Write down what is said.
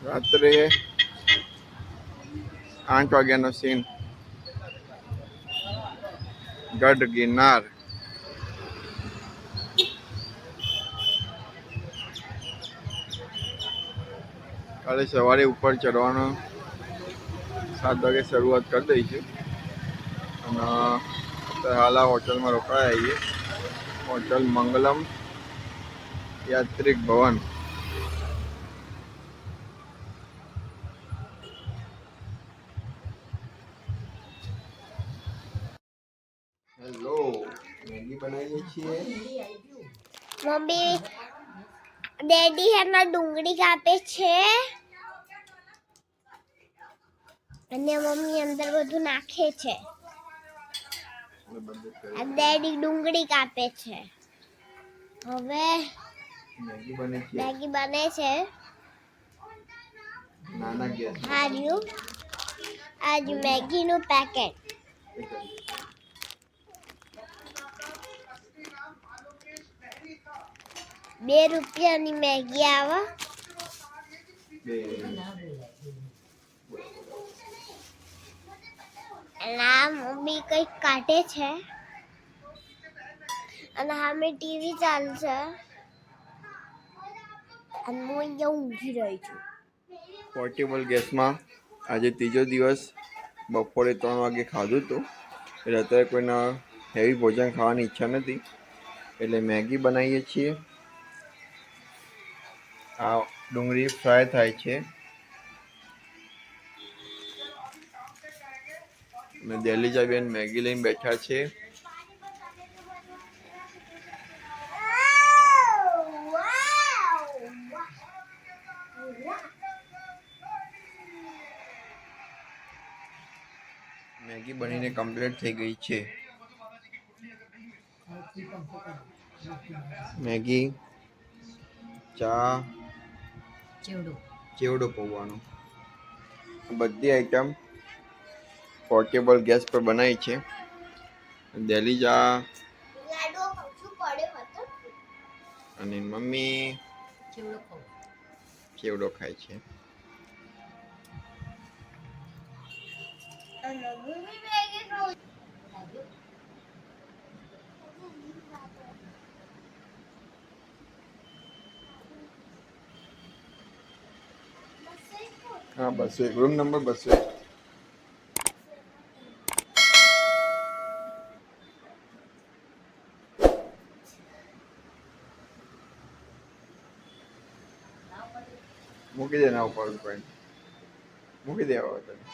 રાત્રે 8 વાગ્યાનો સીન ગઢ ગિરનાર. કાલે સવારે ઉપર ચડવાનો 7 વાગે શરૂઆત કરી દઈશું અને અત્યારે હાલ આ હોટલમાં રોકાયા છીએ. હોટલ મંગલમ યાત્રિક ભવન. હેલો, મેગી બનાવીએ છીએ. મમ્મી ડેડી એમાં ડુંગળી કાપે છે અને મમ્મી અંદર બધું નાખે છે. ડેડી ડુંગળી કાપે છે. હવે મેગી બને છે. નાના ગેસ આજ મેગીનું પેકેટ 2 રૂપિયાની મેગી આવે. આ મમ્મી કંઈક કાઢે છે અને સામે ટીવી ચાલશે અને હું અહીંયા ઊંઘી રહી છું. પોર્ટેબલ ગેસમાં આજે ત્રીજો દિવસ બપોરે 3 વાગે ખાધું હતું એટલે અત્યારે કોઈને હેવી ભોજન ખાવાની ઈચ્છા નથી એટલે મેગી બનાવીએ છીએ. આ ડુંગળી ફ્રાય થાય છે અને દેલીજાબેન મેગી લઈને બેઠા છે. મેગી બનીને કમ્પ્લીટ થઈ ગઈ છે. મેગી, ચા, ચેવડો પૌવાનો બધી આઈટમ પોર્ટેબલ ગેસ પર બનાવી છે. દેલીજા અને મમ્મી ચેવડો ખાય છે. હા, 201 રૂમ નંબર 201. મૂકી દે ના ઉપર પોઈન્ટ મૂકી દેવા તને.